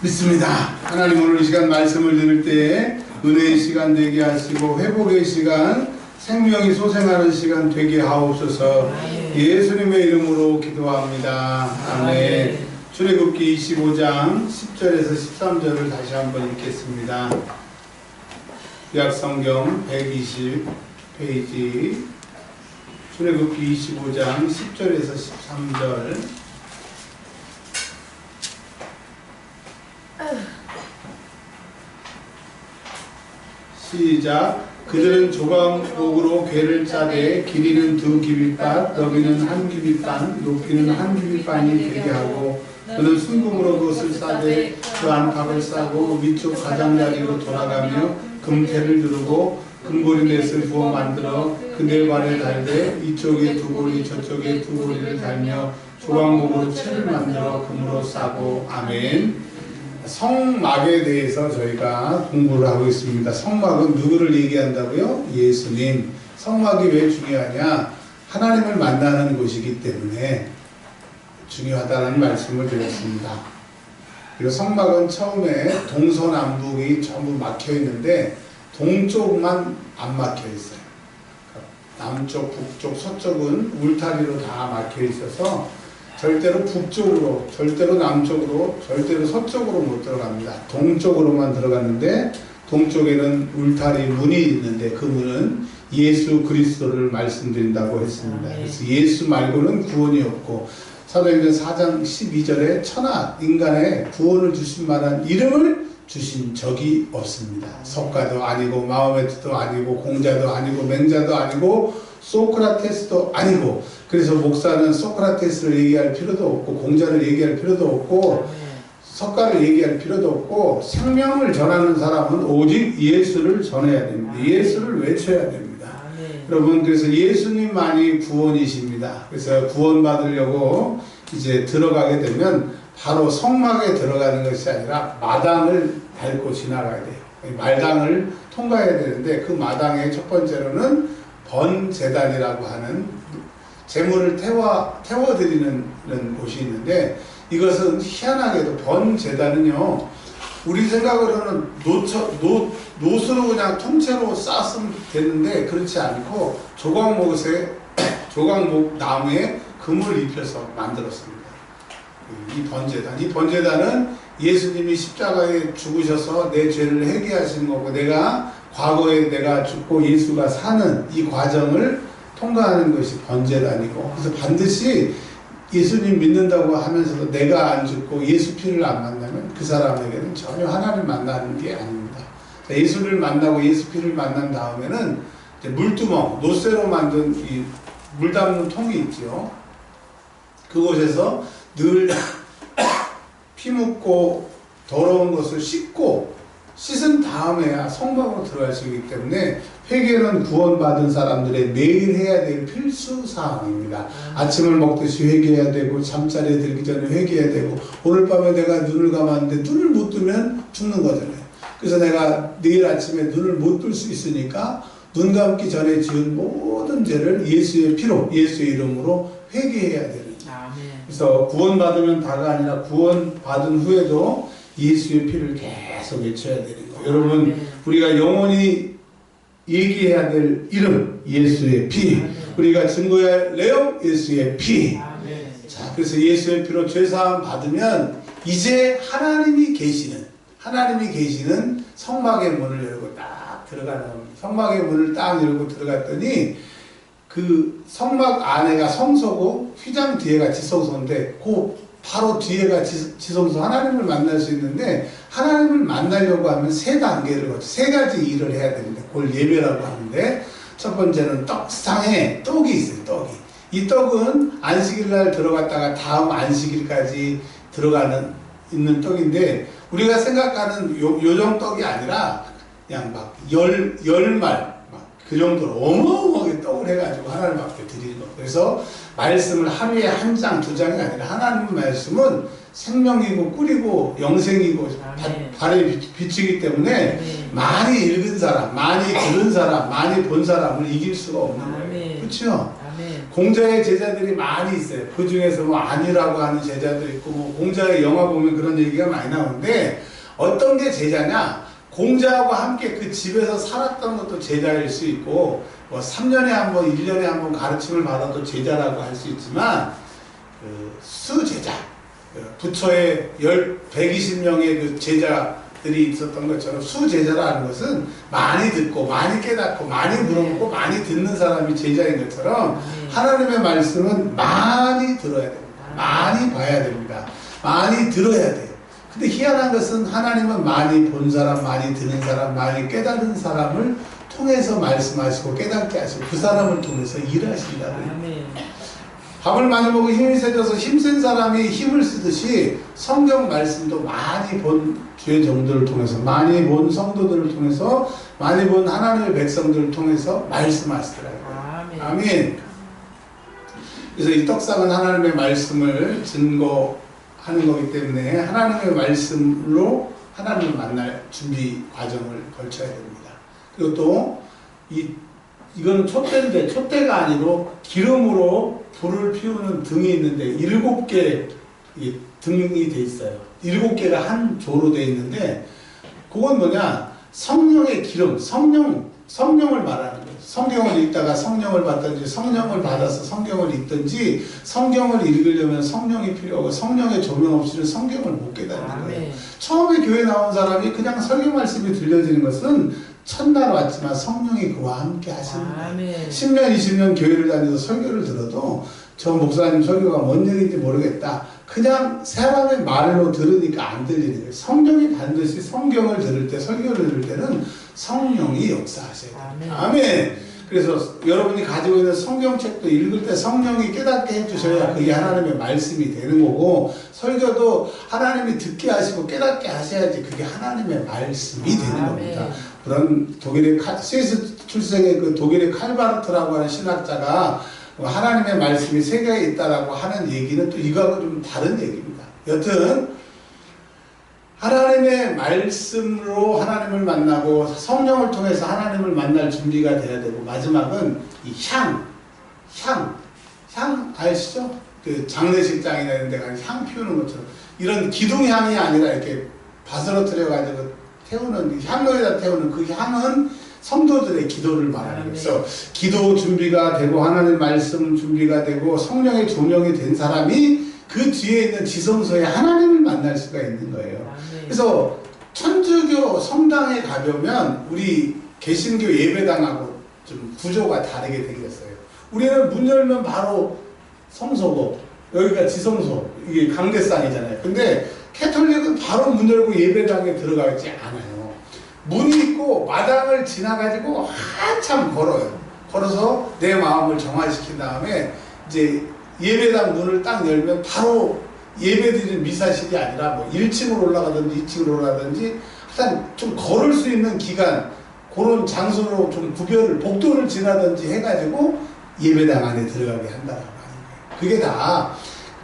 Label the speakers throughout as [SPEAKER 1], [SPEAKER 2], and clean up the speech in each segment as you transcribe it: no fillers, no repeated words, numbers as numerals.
[SPEAKER 1] 믿습니다. 하나님 오늘 이 시간 말씀을 들을 때 은혜의 시간 되게 하시고 회복의 시간, 생명이 솟아나는 시간 되게 하옵소서. 예수님의 이름으로 기도합니다. 아멘. 출애굽기 25장 10절에서 13절을 다시 한번 읽겠습니다. 구약성경 120페이지 출애굽기 25장 10절에서 13절. 시작. 그들은 조각목으로 궤를 짜되 길이는 2규빗반, 너비는 1규빗반, 높이는 1규빗반이 되게 하고, 그는 순금으로 그것을 싸되 그 안팎을 싸고 위쪽 가장자리로 돌아가며 금태를 두르고 금고리 넷을 부어 만들어 그 네 발에 달되 이쪽에 2고리 저쪽에 2고리를 달며 조각목으로 채를 만들어 금으로 싸고. 아멘. 성막에 대해서 저희가 공부를 하고 있습니다. 성막은 누구를 얘기한다고요? 예수님. 성막이 왜 중요하냐? 하나님을 만나는 곳이기 때문에 중요하다는 말씀을 드렸습니다. 그리고 성막은 처음에 동서남북이 전부 막혀 있는데 동쪽만 안 막혀 있어요. 남쪽, 북쪽, 서쪽은 울타리로 다 막혀 있어서 절대로 북쪽으로, 절대로 남쪽으로, 절대로 서쪽으로 못 들어갑니다. 동쪽으로만 들어갔는데 동쪽에는 울타리 문이 있는데 그 문은 예수 그리스도를 말씀드린다고 했습니다. 그래서 예수 말고는 구원이 없고 사도행전 4장 12절에 천하 인간의 구원을 주신 만한 이름을 주신 적이 없습니다. 석가도 아니고 마호메트도 아니고 공자도 아니고 맹자도 아니고 소크라테스도 아니고. 그래서 목사는 소크라테스를 얘기할 필요도 없고 공자를 얘기할 필요도 없고 석가를 얘기할 필요도 없고 생명을 전하는 사람은 오직 예수를 전해야 됩니다. 예수를 외쳐야 됩니다. 여러분, 그래서 예수님만이 구원이십니다. 그래서 구원받으려고 이제 들어가게 되면 바로 성막에 들어가는 것이 아니라 마당을 밟고 지나가야 돼요. 마당을 통과해야 되는데 그 마당의 첫 번째로는 번제단이라고 하는 제물을 태워드리는 곳이 있는데, 이것은 희한하게도 번제단은요, 우리 생각으로는 노수로 그냥 통째로 쌌으면 되는데 그렇지 않고 조각목 나무에 금을 입혀서 만들었습니다. 이 번제단은 예수님이 십자가에 죽으셔서 내 죄를 회개하신 거고, 내가 과거에 내가 죽고 예수가 사는 이 과정을 통과하는 것이 번제단이고, 그래서 반드시 예수님 믿는다고 하면서도 내가 안 죽고 예수 피를 안 만나면 그 사람에게는 전혀 하나님을 만나는 게 아닙니다. 예수를 만나고 예수 피를 만난 다음에는 이제 물두멍, 노쇠로 만든 이 물 담는 통이 있죠. 그곳에서 늘 피 묻고 더러운 것을 씻은 다음에야 성막으로 들어갈 수 있기 때문에 회개는 구원받은 사람들의 매일 해야 될 필수 사항입니다. 아침을 먹듯이 회개해야 되고, 잠자리에 들기 전에 회개해야 되고, 오늘 밤에 내가 눈을 감았는데 눈을 못 뜨면 죽는 거잖아요. 그래서 내가 내일 아침에 눈을 못 뜰 수 있으니까 눈 감기 전에 지은 모든 죄를 예수의 피로, 예수의 이름으로 회개해야 되는 거예요. 그래서 구원받으면 다가 아니라 구원받은 후에도 예수의 피를 계속 외쳐야 되는 거예요. 여러분, 우리가 영원히 얘기해야 될 이름, 예수의 피. 우리가 증거해야 할 내용, 예수의 피. 자, 그래서 예수의 피로 죄사함 받으면 이제 하나님이 계시는 성막의 문을 열고 딱 들어가는 겁니다. 성막의 문을 딱 열고 들어갔더니 그 성막 안에가 성소고 휘장 뒤에가 지성소인데 그 바로 뒤에가 지성소, 하나님을 만날 수 있는데, 하나님을 만나려고 하면 세 가지 일을 해야 됩니다. 그걸 예배라고 하는데, 첫 번째는 떡상에 떡이 있어요. 떡이. 이 떡은 안식일날 들어갔다가 다음 안식일까지 있는 떡인데, 우리가 생각하는 요정떡이 아니라 그냥 막 열말 그 정도로 어마어마하게 떡을 해가지고 하나님 앞에 드리는 것. 그래서 말씀을 하루에 한 장, 두 장이 아니라 하나님 말씀은 생명이고 꿀이고 영생이고 발에 비치기 때문에 많이 읽은 사람, 많이 들은 사람, 많이 본 사람을 이길 수가 없는 거예요. 그렇죠? 공자의 제자들이 많이 있어요. 그 중에서 뭐 안유라고 하는 제자도 있고, 뭐 공자의 영화 보면 그런 얘기가 많이 나오는데, 어떤 게 제자냐? 공자하고 함께 그 집에서 살았던 것도 제자일 수 있고, 뭐 3년에 한 번, 1년에 한 번 가르침을 받아도 제자라고 할 수 있지만, 수제자, 부처의 120명의 그 제자들이 있었던 것처럼 수제자라는 것은 많이 듣고, 많이 깨닫고, 많이 물어보고, 많이 듣는 사람이 제자인 것처럼 하나님의 말씀은 많이 들어야 됩니다. 많이 봐야 됩니다. 많이 들어야 돼요. 근데 희한한 것은 하나님은 많이 본 사람, 많이 듣는 사람, 많이 깨달은 사람을 통해서 말씀하시고 깨닫게 하시고 그 사람을 통해서 일하신다는. 밥을 많이 먹고 힘이 세져서 힘센 사람이 힘을 쓰듯이 성경 말씀도 많이 본 주의 종들을 통해서, 많이 본 성도들을 통해서, 많이 본 하나님의 백성들을 통해서 말씀하시더라고요. 아멘. 그래서 이 떡상은 하나님의 말씀을 증거하는 거기 때문에 하나님의 말씀으로 하나님을 만날 준비 과정을 거쳐야 됩니다. 그리고 또 이거는 촛대인데, 촛대가 아니고 기름으로 불을 피우는 등이 있는데 7개 등이 돼 있어요. 7개가 한 조로 돼 있는데, 그건 뭐냐? 성령의 기름, 성령을 말하는 거예요. 성경을 읽다가 성령을 받든지, 성령을 받아서 성경을 읽든지, 성경을 읽으려면 성령이 필요하고, 성령의 조명 없이는 성경을 못 깨닫는 거예요. 처음에 교회 나온 사람이 그냥 설교 말씀이 들려지는 것은 첫날 왔지만 성령이 그와 함께 하시는 거예요. 10년, 20년 교회를 다녀서 설교를 들어도 저 목사님 설교가 뭔 얘기인지 모르겠다. 그냥 사람의 말로 들으니까 안 들리는 거예요. 성령이 반드시 성경을 들을 때, 설교를 들을 때는 성령이 역사하셔야 돼요. 아멘. 그래서 여러분이 가지고 있는 성경책도 읽을 때 성령이 깨닫게 해주셔야 그게 하나님의 말씀이 되는 거고, 설교도 하나님이 듣게 하시고 깨닫게 하셔야지 그게 하나님의 말씀이 되는 겁니다. 그런 스위스 출생의 그 독일의 칼바르트라고 하는 신학자가 하나님의 말씀이 세계에 있다라고 하는 얘기는 또 이거하고 좀 다른 얘기입니다. 여튼 하나님의 말씀으로 하나님을 만나고 성령을 통해서 하나님을 만날 준비가 돼야 되고, 마지막은 이 향 아시죠? 그 장례식장이나 이런 데 가서 향 피우는 것처럼 이런 기둥향이 아니라 이렇게 바스러뜨려 가지고 태우는, 향로에다 태우는 그 향은 성도들의 기도를 말하는 거예요. 그래서 기도 준비가 되고 하나님의 말씀 준비가 되고 성령의 조명이 된 사람이 그 뒤에 있는 지성소에 하나님을 만날 수가 있는 거예요. 그래서 천주교 성당에 가보면 우리 개신교 예배당하고 좀 구조가 다르게 생겼어요. 우리는 문 열면 바로 성소고 여기가 지성소, 이게 강대상이잖아요. 근데 캐톨릭은 바로 문 열고 예배당에 들어가지 않아요. 문이 있고 마당을 지나가지고 한참 걸어요. 걸어서 내 마음을 정화시킨 다음에 이제 예배당 문을 딱 열면 바로 예배드리는 미사실이 아니라 뭐 1층으로 올라가든지 2층으로 올라가든지 하여튼 좀 걸을 수 있는 기간, 그런 장소로 좀 구별을, 복도를 지나든지 해가지고 예배당 안에 들어가게 한다라고 하는 거예요. 그게 다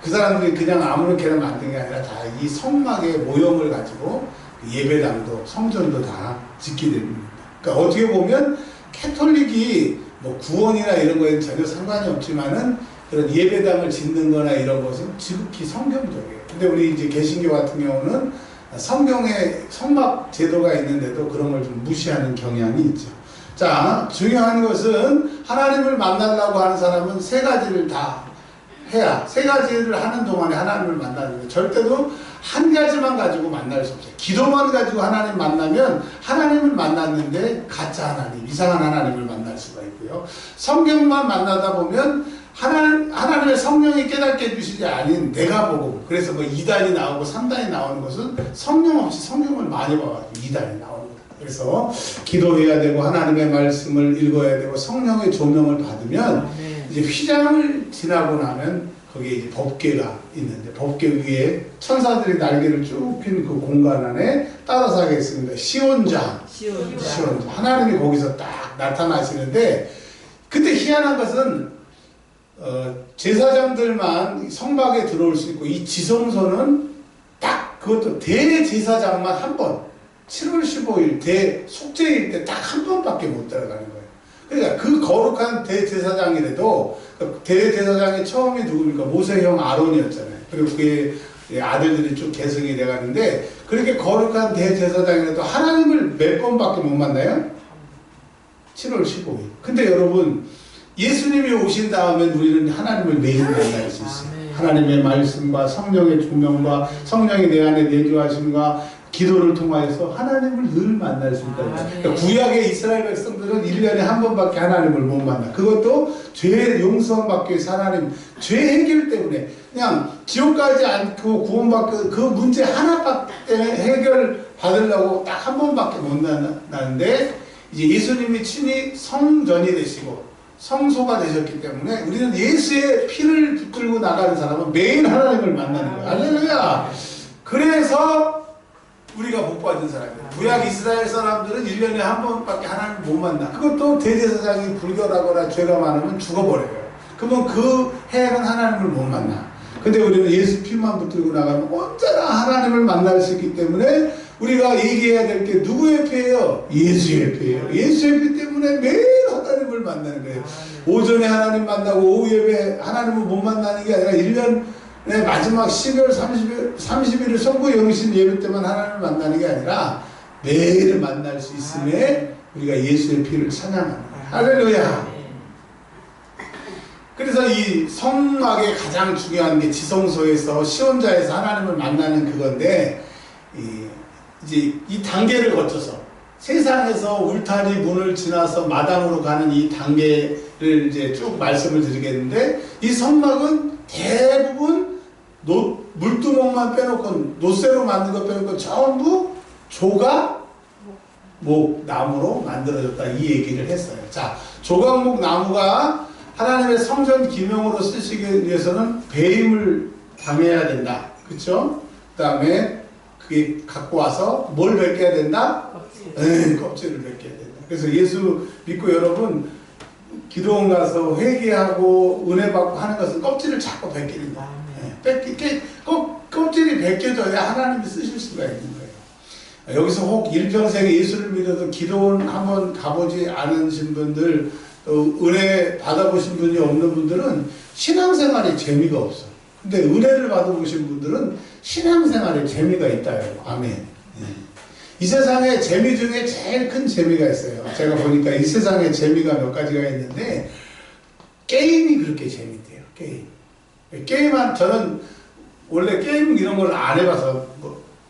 [SPEAKER 1] 그 사람들이 그냥 아무렇게나 만든 게 아니라 다 이 성막의 모형을 가지고 예배당도 성전도 다 짓게 됩니다. 그러니까 어떻게 보면 캐톨릭이 뭐 구원이나 이런 거에는 전혀 상관이 없지만은 그런 예배당을 짓는 거나 이런 것은 지극히 성경적이에요. 근데 우리 이제 개신교 같은 경우는 성경에 성막 제도가 있는데도 그런 걸 좀 무시하는 경향이 있죠. 자, 중요한 것은 하나님을 만나려고 하는 사람은 세 가지를 다 해야, 세 가지를 하는 동안에 하나님을 만나는 거예요. 절대로 한 가지만 가지고 만날 수 없어요. 기도만 가지고 하나님 만나면 하나님을 만났는데 가짜 하나님, 이상한 하나님을 만날 수가 있고요. 성경만 만나다 보면 하나님의 성령이 깨닫게 해주시지 아닌 내가 보고, 그래서 뭐 2단이 나오고 3단이 나오는 것은 성령 없이 성경을 많이 봐가지고 2단이 나오는 거예요. 그래서 기도해야 되고 하나님의 말씀을 읽어야 되고 성령의 조명을 받으면 이제 휘장을 지나고 나면 거기에 이제 법궤가 있는데, 법궤 위에 천사들이 날개를 쭉 핀 그 공간 안에 따라서 하겠습니다. 시온장. 하나님이 거기서 딱 나타나시는데, 근데 희한한 것은 제사장들만 성막에 들어올 수 있고, 이 지성소는 딱 그것도 대제사장만 한 번, 7월 15일 대속죄일 때 딱 한 번밖에 못 들어가는 거예요. 그러니까 그 거룩한 대제사장이라도 대제사장의 처음이 누굽니까? 모세형 아론이었잖아요. 그리고 그게 아들들이 쭉 계승이 돼가는데 그렇게 거룩한 대제사장이라도 하나님을 몇 번밖에 못 만나요? 7월 15일. 근데 여러분 예수님이 오신 다음에 우리는 하나님을 매일 만날 수 있어요. 하나님의 말씀과 성령의 조명과 성령이 내 안에 내주하심과 기도를 통하여서 하나님을 늘 만날 수 있다. 그러니까 구약의 이스라엘 백성들은 1년에 한 번밖에 하나님을 못 만나. 그것도 죄 용서함 받기 위해서 하나님 죄 해결 때문에 그냥 지옥 가지 않고 구원받고 그 문제 하나밖에 해결 받으려고 딱 한 번밖에 못 나는데 이제 예수님이 친히 성전이 되시고 성소가 되셨기 때문에 우리는 예수의 피를 붙들고 나가는 사람은 매일 하나님을 만나는 거예요. 할렐루야. 그래서 우리가 복 받은 사람이에요. 구약 이스라엘 사람들은 1년에 한 번밖에 하나님을 못 만나. 그것도 대제사장이 불결하거나 죄가 많으면 죽어버려요. 그러면 그 해는 하나님을 못 만나. 근데 우리는 예수 피만 붙들고 나가면 언제나 하나님을 만날 수 있기 때문에 우리가 얘기해야 될 게 누구의 피예요? 예수의 피예요. 예수의 피 때문에 매일 하나님을 만나는 거예요. 오전에 하나님 만나고 오후 예배 하나님을 못 만나는 게 아니라 1년의 마지막 12월 30일 성부 영신 예배 때만 하나님을 만나는 게 아니라 매일 만날 수 있음에 우리가 예수의 피를 찬양하는 거예요. 할렐루야. 그래서 이 성막의 가장 중요한 게 지성소에서 시온자에서 하나님을 만나는 그건데 이제 이 단계를 거쳐서 세상에서 울타리 문을 지나서 마당으로 가는 이 단계를 이제 쭉 말씀을 드리겠는데 이 성막은 대부분 물두멍만 빼놓고 노쇠로 만든 거 빼놓고 전부 조각 목 나무로 만들어졌다 이 얘기를 했어요. 자, 조각목 나무가 하나님의 성전 기명으로 쓰시기 위해서는 배임을 당해야 된다. 그렇죠? 그 다음에 그게 갖고 와서 뭘 벗겨야 된다? 껍질을 벗겨야 된다. 그래서 예수 믿고 여러분 기도원 가서 회개하고 은혜 받고 하는 것은 껍질을 자꾸 벗기는 거예요. 껍질이 벗겨져야 하나님이 쓰실 수가 있는 거예요. 여기서 혹 일평생 예수를 믿어도 기도원 한번 가보지 않으신 분들 은혜 받아보신 분이 없는 분들은 신앙생활에 재미가 없어. 근데 은혜를 받아보신 분들은 신앙생활에 재미가 있다요. 아멘. 이 세상에 재미 중에 제일 큰 재미가 있어요. 제가 보니까 이 세상에 재미가 몇 가지가 있는데 게임이 그렇게 재밌대요. 저는 원래 게임 이런 걸 안 해봐서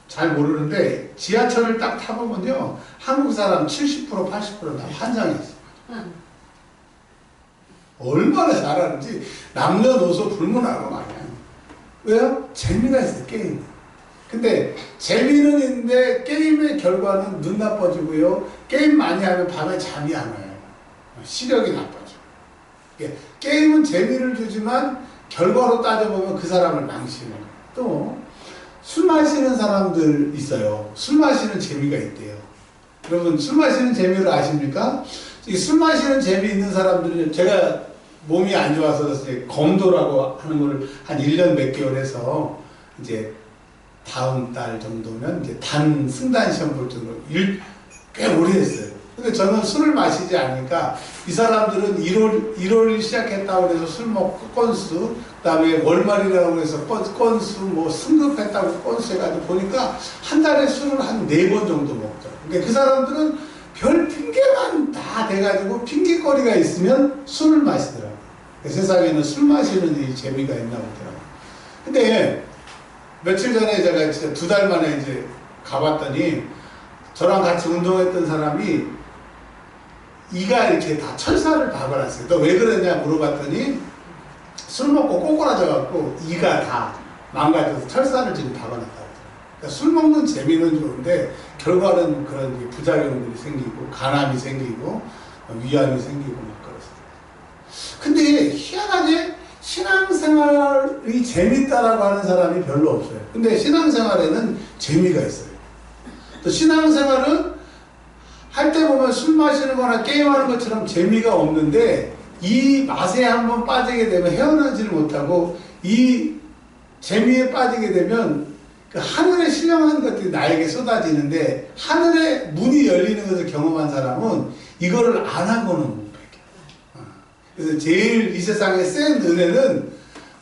[SPEAKER 1] 잘 모르는데 지하철을 딱 타보면요 한국 사람 70% 80% 다 환장했어. 얼마나 잘하는지 남녀노소 불문하고 말이야. 왜요? 재미가 있어요. 게임. 근데 재미는 있는데 게임의 결과는 눈 나빠지고요. 게임 많이 하면 밤에 잠이 안 와요. 시력이 나빠져. 게임은 재미를 주지만 결과로 따져보면 그 사람을 망치는 거예요. 또 술 마시는 사람들 있어요. 술 마시는 재미가 있대요. 여러분 술 마시는 재미를 아십니까? 이 술 마시는 재미 있는 사람들은 제가 몸이 안 좋아서 이제 검도라고 하는 걸 한 1년 몇 개월 해서 이제 다음 달 정도면 이제 승단 시험 볼 정도로 꽤 오래 했어요. 근데 저는 술을 마시지 않으니까 이 사람들은 1월 시작했다고 해서 술 먹고 건수, 그 다음에 월말이라고 해서 건수, 뭐 승급했다고 건수 해가지고 보니까 한 달에 술을 한 4번 정도 먹더라고요. 그러니까 그 사람들은 별 핑계만 다 대가지고 핑계거리가 있으면 술을 마시더라고요. 세상에는 술 마시는 이 재미가 있나 보더라고요. 근데 며칠 전에 제가 진짜 2달 만에 이제 가봤더니 저랑 같이 운동했던 사람이 이가 이렇게 다 철사를 박아놨어요. 너 왜 그러냐 물어봤더니 술 먹고 꼬꾸라져갖고 이가 다 망가져서 철사를 지금 박아놨다고. 그러니까 술 먹는 재미는 좋은데 결과는 그런 부작용들이 생기고 간암이 생기고 위암이 생기고 막 그렇습니다. 근데 희한하게 신앙생활이 재밌다라고 하는 사람이 별로 없어요. 근데 신앙생활에는 재미가 있어요. 또 신앙생활은 할 때 보면 술 마시는 거나 게임하는 것처럼 재미가 없는데 이 맛에 한번 빠지게 되면 헤어나지를 못하고 이 재미에 빠지게 되면 그 하늘의 신령한 것들이 나에게 쏟아지는데 하늘의 문이 열리는 것을 경험한 사람은 이거를 안 하고는 못 뺏겨. 그래서 제일 이 세상에 센 은혜는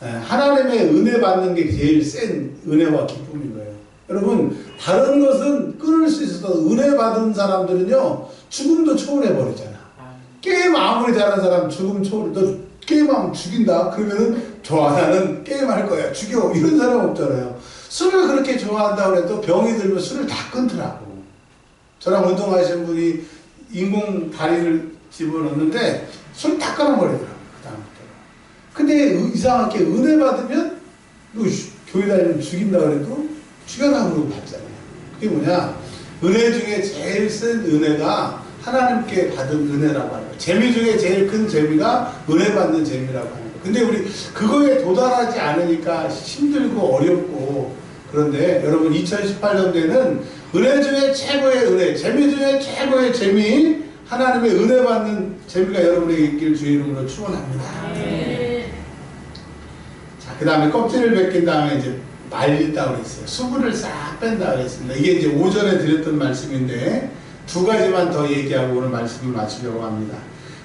[SPEAKER 1] 하나님의 은혜 받는 게 제일 센 은혜와 기쁨인 거예요. 여러분, 다른 것은 끊을 수 있어도 은혜 받은 사람들은요, 죽음도 초월해버리잖아. 게임 아무리 잘하는 사람 죽음 초월, 너 게임하면 죽인다? 그러면은 좋아, 나는 게임할 거야, 죽여. 이런 사람 없잖아요. 술을 그렇게 좋아한다고 해도 병이 들면 술을 다 끊더라고. 저랑 운동하시는 분이 인공 다리를 집어넣는데 술 다 끊어버리더라고요. 그 다음부터. 근데 이상하게 은혜 받으면 너 교회 다니면 죽인다 그래도 죽여라 그러고 받잖아요. 그게 뭐냐? 은혜 중에 제일 센 은혜가 하나님께 받은 은혜라고 하는 거예요. 재미 중에 제일 큰 재미가 은혜 받는 재미라고 하는 거예요. 근데 우리 그거에 도달하지 않으니까 힘들고 어렵고, 그런데 여러분 2018년도에는 은혜 중에 최고의 은혜, 재미 중에 최고의 재미, 하나님의 은혜 받는 재미가 여러분에게 있길 주의 이름으로 축원합니다. 자, 그 다음에 껍질을 벗긴 다음에 이제 말린다고 그랬어요. 수분을 싹 뺀다고 그랬습니다. 이게 이제 오전에 드렸던 말씀인데 두 가지만 더 얘기하고 오늘 말씀을 마치려고 합니다.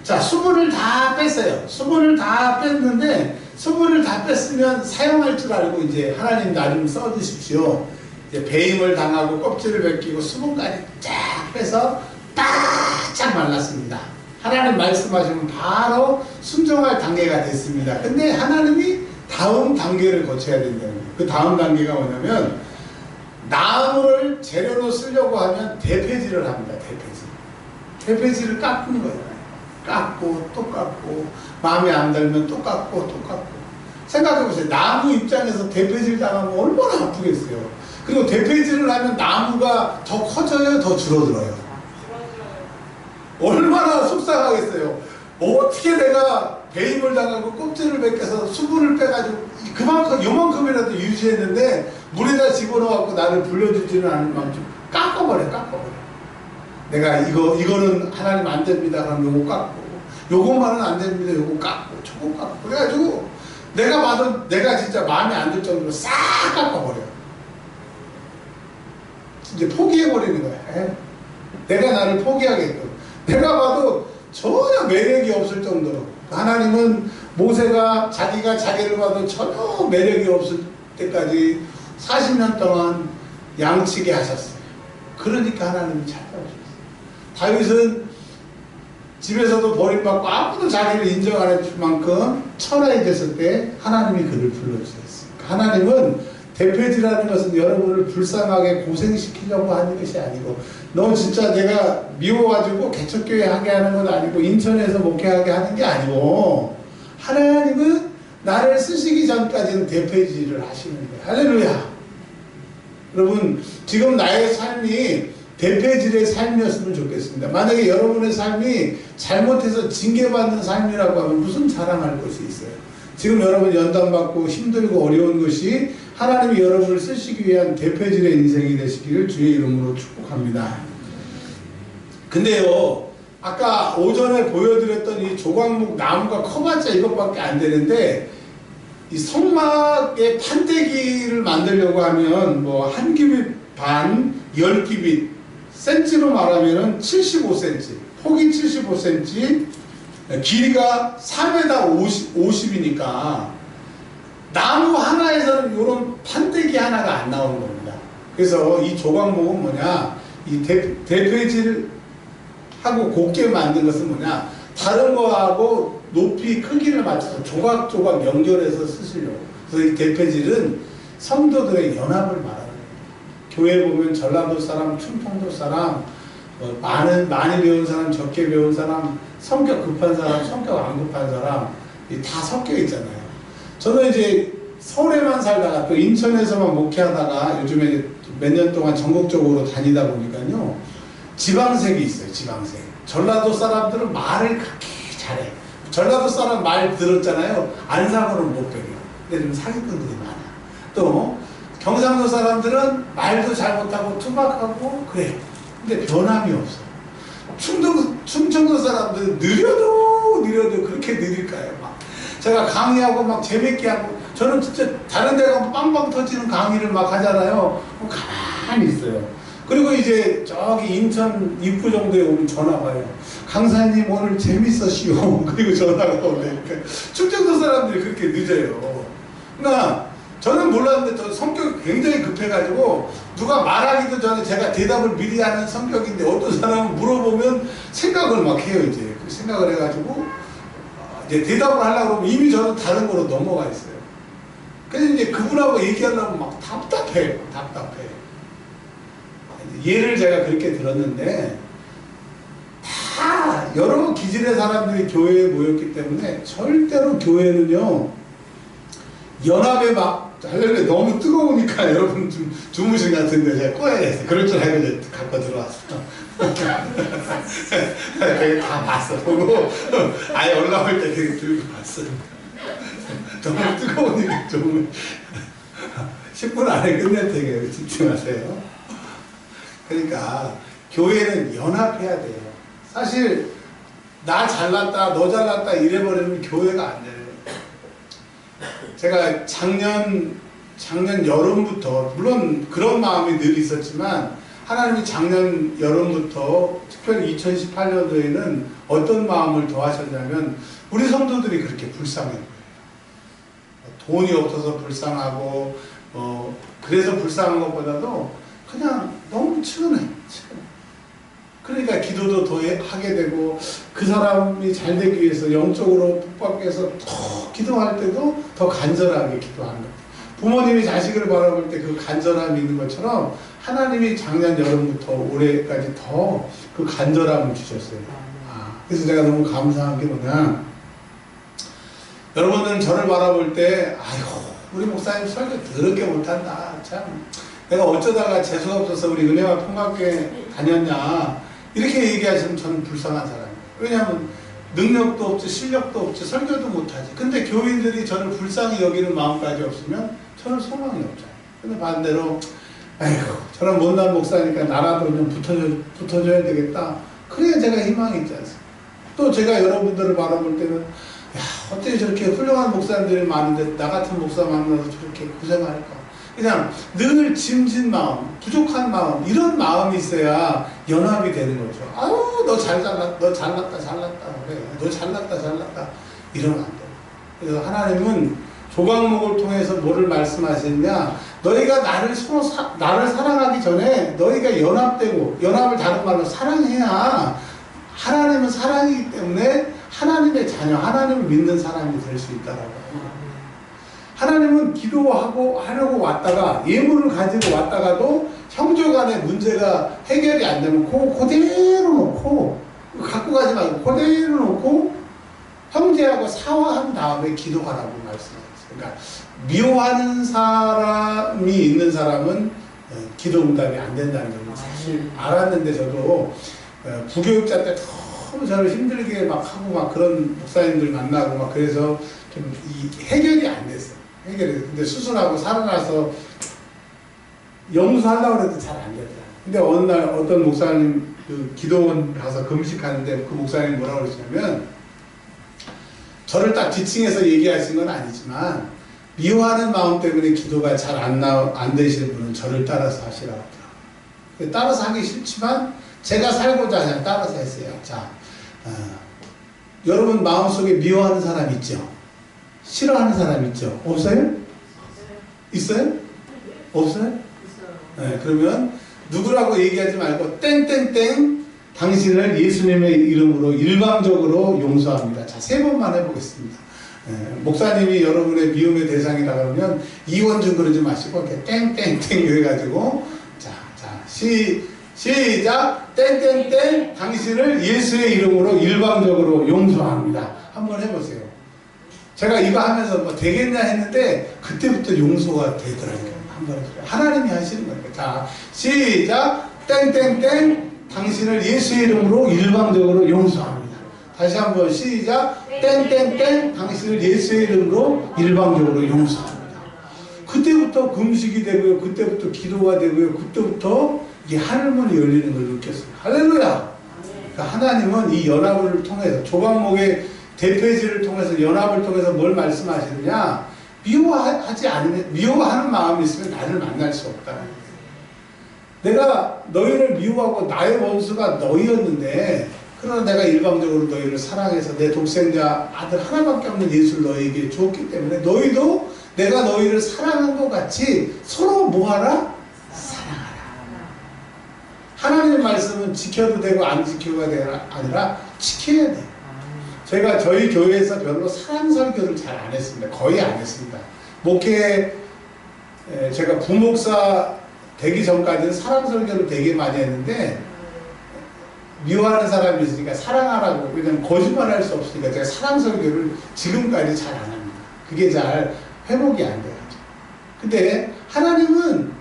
[SPEAKER 1] 자, 수분을 다 뺐어요. 수분을 다 뺐는데, 수분을 다 뺐으면 사용할 줄 알고 이제 하나님 나 좀 써주십시오. 이제 배임을 당하고 껍질을 벗기고 수분까지 쫙 빼서 바짝 말랐습니다. 하나님 말씀하시면 바로 순종할 단계가 됐습니다. 근데 하나님이 다음 단계를 거쳐야 된다는 거예요. 그 다음 단계가 뭐냐면, 나무를 재료로 쓰려고 하면 대패질을 합니다. 대패질을 깎는 거예요. 깎고 또 깎고, 마음에 안 들면 또 깎고 또 깎고. 생각해보세요. 나무 입장에서 대패질 당하면 얼마나 아프겠어요. 그리고 대패질을 하면 나무가 더 커져요, 더 줄어들어요? 얼마나 속상하겠어요. 어떻게 내가 배임을 당하고 껍질을 벗겨서 수분을 빼가지고 그만큼 요만큼이라도 유지했는데 물에다 집어넣어갖고 나를 불려주지는 않을 만큼 깎아버려. 내가 이거는 하나님 안 됩니다 그러면 요거 깎고, 요것만은 안 됩니다 요거 깎고, 저거 깎고, 그래가지고 내가 봐도 내가 진짜 마음에 안 들 정도로 싹 깎아버려. 이제 포기해버리는 거야. 내가 나를 포기하게끔. 내가 봐도 전혀 매력이 없을 정도로. 하나님은 모세가 자기가 자기를 봐도 전혀 매력이 없을 때까지 40년 동안 양치게 하셨어요. 그러니까 하나님이 찾아오셨어요. 다윗은 집에서도 버림받고 아무도 자기를 인정 안 해줄 만큼 천하해졌을 때 하나님이 그를 불러주셨어요. 하나님은 대패질하는 것은 여러분을 불쌍하게 고생시키려고 하는 것이 아니고, 너 진짜 내가 미워가지고 개척교회 하게 하는 건 아니고 인천에서 목회하게 하는 게 아니고, 하나님은 나를 쓰시기 전까지는 대패질을 하시는 거예요. 할렐루야. 여러분, 지금 나의 삶이 대패질의 삶이었으면 좋겠습니다. 만약에 여러분의 삶이 잘못해서 징계받는 삶이라고 하면 무슨 자랑할 것이 있어요? 지금 여러분 연단받고 힘들고 어려운 것이 하나님이 여러분을 쓰시기 위한 대패질의 인생이 되시기를 주의 이름으로 축복합니다. 근데요, 아까 오전에 보여드렸던 이 조각목 나무가 커봤자 이것밖에 안 되는데, 이 성막의 판때기를 만들려고 하면 뭐 한 규빗 반, 10규빗, 센치로 말하면은 75cm, 폭이 75cm, 길이가 4m 50이니까 나무 하나에서는 이런 판때기 하나가 안 나오는 겁니다. 그래서 이 조각목은 뭐냐, 이 대패질하고 곱게 만든 것은 뭐냐, 다른 거하고 높이 크기를 맞춰서 조각조각 연결해서 쓰시려고. 그래서 이 대패질은 성도들의 연합을 말합니다. 교회 보면 전라도 사람, 충청도 사람, 많이 배운 사람, 적게 배운 사람, 성격 급한 사람, 성격 안 급한 사람, 다 섞여 있잖아요. 저는 이제 서울에만 살다가 또 인천에서만 목회하다가 요즘에 몇 년 동안 전국적으로 다니다 보니까요, 지방색이 있어요. 지방색. 전라도 사람들은 말을 그렇게 잘해. 전라도 사람 말 들었잖아요. 안상으로는 못 배워요. 근데 좀 사기꾼들이 많아. 또 경상도 사람들은 말도 잘 못하고 투박하고 그래요. 근데 변함이 없어. 충청도 사람들은 느려도 그렇게 느릴까요? 막 제가 강의하고 막 재밌게 하고, 저는 진짜 다른 데 가면 빵빵 터지는 강의를 막 하잖아요. 가만히 있어요. 그리고 이제 저기 인천 입구 정도에 오면 전화가 와요. 강사님 오늘 재밌었시오. 그리고 전화가 오니까 충청도 사람들이 그렇게 늦어요. 그러니까 저는 몰랐는데 저 성격이 굉장히 급해가지고 누가 말하기도 전에 제가 대답을 미리 하는 성격인데 어떤 사람은 물어보면 생각을 막 해요. 이제 그 생각을 해가지고 이제 대답을 하려고 하면 이미 저는 다른 거로 넘어가 있어요. 그래서 이제 그분하고 얘기하려면 막 답답해. 예를 제가 그렇게 들었는데 다 여러 기질의 사람들이 교회에 모였기 때문에 절대로 교회는요 연합에 막 하려면 너무 뜨거우니까 여러분 좀 주무신 것 같은데 제가 꺼야겠어요. 그럴 줄 알고 이제 갖고 들어왔어요. 되게 다 봤어. 보고 아예 올라올 때 되게 들고 봤어요. 너무 뜨거우니까 좀 10분 안에 끝낼 테니까 짓지 마세요. 그러니까 교회는 연합해야 돼요. 사실 나 잘났다 너 잘났다 이래버리면 교회가 안 돼요. 제가 작년 여름부터 물론 그런 마음이 늘 있었지만 하나님이 작년 여름부터 특별히 2018년도에는 어떤 마음을 더하셨냐면 우리 성도들이 그렇게 불쌍해요. 돈이 없어서 불쌍하고 그래서 불쌍한 것보다도 그냥 너무 측은해. 그러니까 기도도 더 하게 되고 그 사람이 잘 되기 위해서 영적으로 복받기 위해서 더 기도할 때도 더 간절하게 기도하는 거예요. 부모님이 자식을 바라볼 때 그 간절함이 있는 것처럼 하나님이 작년 여름부터 올해까지 더 그 간절함을 주셨어요. 그래서 제가 너무 감사한 게 뭐냐, 여러분들은 저를 바라볼 때 아이고 우리 목사님 설교 더럽게 못한다, 참 내가 어쩌다가 재수가 없어서 우리 은혜와 평강교회 다녔냐 이렇게 얘기하시면 저는 불쌍한 사람이에요. 왜냐하면 능력도 없지 실력도 없지 설교도 못하지. 근데 교인들이 저를 불쌍히 여기는 마음까지 없으면 저는 소망이 없잖아요. 근데 반대로 아이고 저런 못난 목사니까 나라도 좀 붙어줘야 되겠다. 그래야 제가 희망이 있지 않습니까? 또 제가 여러분들을 바라볼 때는 야 어떻게 저렇게 훌륭한 목사님들이 많은데 나 같은 목사 만나서 저렇게 고생할까. 그냥 늘 짐진 마음, 부족한 마음, 이런 마음이 있어야 연합이 되는 거죠. 아유, 너 잘났다. 그래. 너 잘났다. 이러면 안 돼요. 그래서 하나님은 조각목을 통해서 뭐를 말씀하시느냐, 너희가 나를 사랑하기 전에 너희가 연합을 다른 말로 사랑해야, 하나님은 사랑이기 때문에 하나님의 자녀, 하나님을 믿는 사람이 될 수 있다라고 합니다. 하나님은 하려고 왔다가 예물을 가지고 왔다가도 형제 간의 문제가 해결이 안 되면 그대로 놓고 갖고 가지 말고 그대로 놓고 형제하고 사화한 다음에 기도하라고 말씀하셨어요. 그러니까 미워하는 사람이 있는 사람은 기도 응답이 안 된다는 걸 사실 알았는데 저도 부교육자 때 너무 저를 힘들게 막 하고 막 그런 목사님들 만나고 막 그래서 좀 해결이 안 됐어요. 근데 수술하고 살아나서 영수하려고 해도 잘 안 되더라. 근데 어느 날 어떤 목사님 그 기도원 가서 금식하는데 그 목사님이 뭐라고 그러시냐면, 저를 딱 지칭해서 얘기하신 건 아니지만 미워하는 마음 때문에 기도가 잘 안 되시는 분은 저를 따라서 하시라고 하더라고요. 따라서 하기 싫지만 제가 살고자 그냥 따라서 했어요. 자, 여러분 마음속에 미워하는 사람 있죠? 싫어하는 사람 있죠? 없어요? 있어요? 없어요? 네, 그러면 누구라고 얘기하지 말고 땡땡땡 당신을 예수님의 이름으로 일방적으로 용서합니다. 자, 3번만 해보겠습니다. 목사님이 여러분의 미움의 대상이라 그러면 이원준 그러지 마시고 이렇게 땡땡땡 해가지고 자 시작 땡땡땡 당신을 예수의 이름으로 일방적으로 용서합니다. 한번 해보세요. 제가 이거 하면서 뭐 되겠냐 했는데 그때부터 용서가 되더라고요. 한번 해보세요. 하나님이 하시는 거니까. 자, 시작 땡땡땡 당신을 예수의 이름으로 일방적으로 용서합니다. 다시 한번 시작 땡땡땡 당신을 예수의 이름으로 일방적으로 용서합니다. 그때부터 금식이 되고요. 그때부터 기도가 되고요. 그때부터 이 하늘문이 열리는 걸 느꼈어요. 할렐루야. 그러니까 하나님은 이 연합을 통해서 조각목의 대표지를 통해서 연합을 통해서 뭘 말씀하시느냐, 미워하는 마음이 있으면 나를 만날 수 없다. 내가 너희를 미워하고 나의 원수가 너희였는데 그러나 내가 일방적으로 너희를 사랑해서 내 독생자 아들 하나밖에 없는 예수를 너희에게 주었기 때문에 너희도 내가 너희를 사랑한 것 같이 서로 뭐하라? 사랑하라. 하나님의 말씀은 지켜도 되고 안 지켜가 아니라 지켜야 돼. 제가 저희 교회에서 별로 사랑 설교를 잘 안 했습니다. 거의 안 했습니다. 목회 제가 부목사 되기 전까지는 사랑 설교를 되게 많이 했는데 미워하는 사람이 있으니까 사랑하라고, 왜냐면 거짓말할 수 없으니까 제가 사랑 설교를 지금까지 잘 안 합니다. 그게 잘 회복이 안 돼요. 근데 하나님은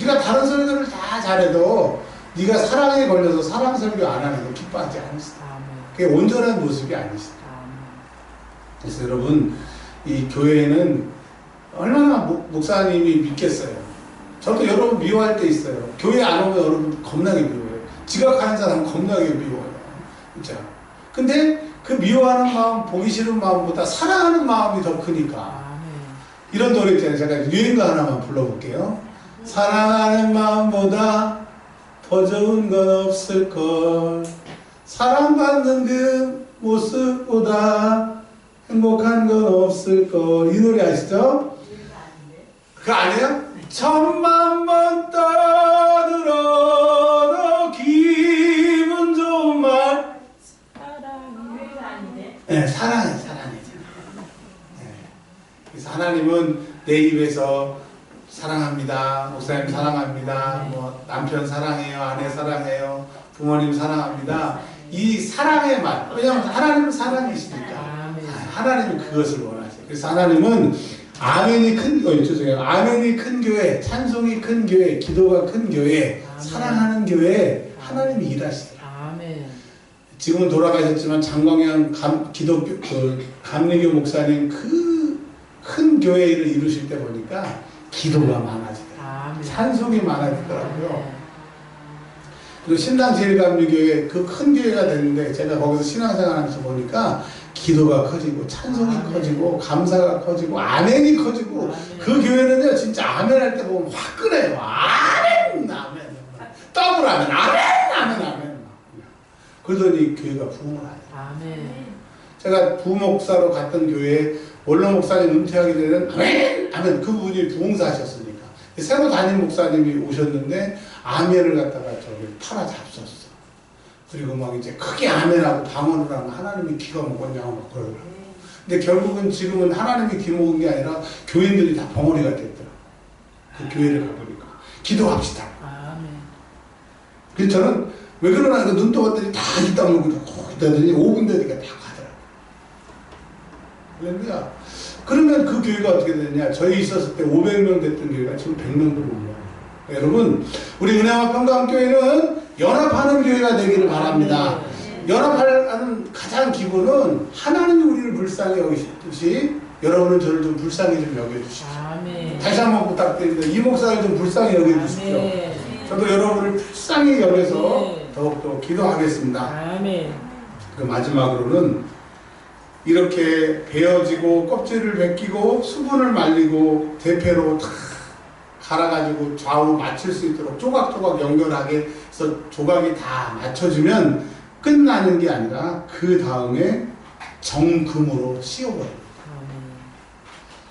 [SPEAKER 1] 네가 다른 설교를 다 잘해도 네가 사랑에 걸려서 사랑 설교 안 하는 거 기뻐하지 않으시다. 그게 온전한 모습이 아니시다. 그래서 여러분, 이 교회에는 얼마나 목사님이 믿겠어요. 저도 여러분 미워할 때 있어요. 교회 안 오면 여러분 겁나게 미워요. 지각하는 사람 겁나게 미워요. 진짜. 근데 그 미워하는 마음, 보기 싫은 마음보다 사랑하는 마음이 더 크니까. 이런 노래 있잖아요. 제가 유행가 하나만 불러볼게요. 사랑하는 마음보다 더 좋은 건 없을걸. 사랑받는 그 모습보다 행복한 건 없을걸. 이 노래 아시죠? 그거 아니에요? 천만 번 떠들어도 기분 좋은 말. 네, 사랑해. 네. 그래서 하나님은 내 입에서 사랑합니다, 목사님 사랑합니다, 뭐 남편 사랑해요, 아내 사랑해요, 부모님 사랑합니다. 이 사랑의 말, 왜냐하면 하나님은 사랑이시니까 하나님은 그것을 원하세요. 그래서 하나님은 아멘이 큰 아멘이 큰 교회, 찬송이 큰 교회, 기도가 큰 교회, 사랑하는 교회 하나님이 일하시더라. 지금은 돌아가셨지만 장광영 기독교 감리교 목사님 그 큰 교회를 이루실 때 보니까 기도가 많아지더라고요. 찬송이 많아지더라고요. 그리고 신당 제일감리교회 그 큰 교회가 됐는데 제가 거기서 신앙생활하면서 보니까 기도가 커지고 찬송이 커지고 감사가 커지고 아멘이 커지고 그 교회는요 진짜 아멘 할 때 보면 화끈해요. 아멘 아멘 더블 아멘 그러더니 교회가 부흥을 하죠. 제가 부목사로 갔던 교회에 원로 목사님 은퇴하기 전에는 아멘 그분이 부흥사 하셨으니까 새로 담임 목사님이 오셨는데 아멘을 갖다가 저기 팔아 잡섰어. 그리고 막 이제 크게 아멘하고 방언을 하면 하나님이 기가 먹었냐고 막 그러더라고요. 근데 결국은 지금은 하나님이 기 먹은 게 아니라 교인들이 다 벙어리가 됐더라고요. 그 교회를 가보니까 기도합시다. 그래서 저는 왜 그러나 해서 눈 떠봤더니 다 있다 물고 있다더니 5분 되니까 다 가더라고요. 할렐루야. 그러면 그 교회가 어떻게 되느냐. 저희 있었을 때 500명 됐던 교회가 지금 100명도 못 와요. 여러분 우리 은혜와 평강교회는 연합하는 교회가 되기를 바랍니다. 연합하는 가장 기본은 하나님이 우리를 불쌍히 여기시듯이 여러분은 저를 좀 불쌍히 좀 여겨주십시오. 다시 한번 부탁드립니다. 이 목사를 좀 불쌍히 여겨주십시오. 저도 여러분을 불쌍히 여겨서 더욱더 기도하겠습니다. 그 마지막으로는 이렇게 베어지고 껍질을 벗기고 수분을 말리고 대패로 탁 갈아가지고 좌우 맞출 수 있도록 조각조각 연결하게 해서 조각이 다 맞춰지면 끝나는 게 아니라 그 다음에 정금으로 씌워버립니다.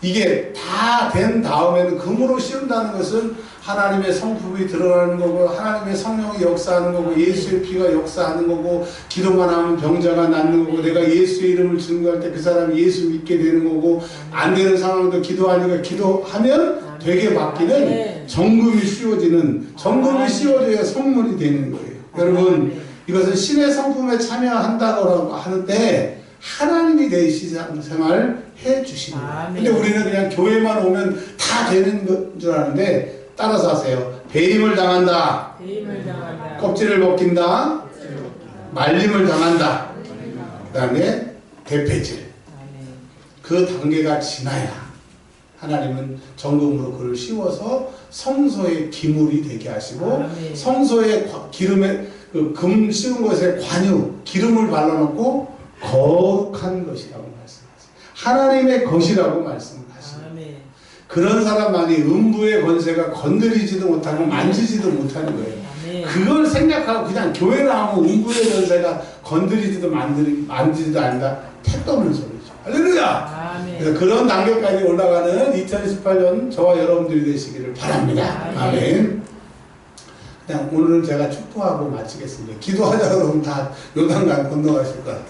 [SPEAKER 1] 이게 다 된 다음에는 금으로 씌운다는 것은 하나님의 성품이 드러나는 거고 하나님의 성령이 역사하는 거고 예수의 피가 역사하는 거고 기도만 하면 병자가 낫는 거고 내가 예수의 이름을 증거할 때 그 사람이 예수 믿게 되는 거고 안 되는 상황도 기도하니까 기도하면 되게 바뀌는 정금이 씌워지는 정금이 씌워져야 성물이 되는 거예요. 여러분 이것은 신의 성품에 참여한다고 하는데 하나님이 내 신앙생활 해주십니다. 근데 우리는 그냥 교회만 오면 다 되는 줄 아는데 따라서 하세요. 배임을 당한다. 껍질을 벗긴다. 말림을 당한다. 그 다음에 대패질. 그 단계가 지나야 하나님은 정금으로 그를 씌워서 성소의 기물이 되게 하시고 성소의 기름에 그 금 씌운 것에 관유 기름을 발라놓고 거룩한 것이라고 말씀하세요. 하나님의 것이라고 말씀하십니다. 그런 사람만이 음부의 권세가 건드리지도 못하고 만지지도 못하는 거예요. 그걸 생각하고 그냥 교회 나오면 음부의 권세가 건드리지도 만지지도 않는다. 택도 없는 소리죠. 할렐루야! 그래서 그런 단계까지 올라가는 2018년 저와 여러분들이 되시기를 바랍니다. 아멘. 그냥 오늘은 제가 축도하고 마치겠습니다. 기도하자고 그러면 다 요단강 건너가실 것 같아요.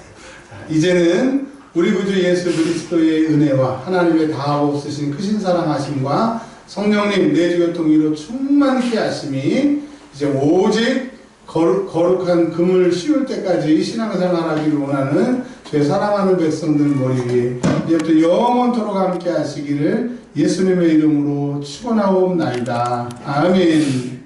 [SPEAKER 1] 자, 이제는 우리 구주 예수 그리스도의 은혜와 하나님의 다하옵으신 크신 사랑하심과 성령님 내주교통위로 충만케 하심이 이제 오직 거룩한 금을 씌울 때까지 신앙생활하기를 원하는 죄 사랑하는 백성들 머리 위에 이제부터 영원토록 함께 하시기를 예수님의 이름으로 축원하옵나이다. 아멘.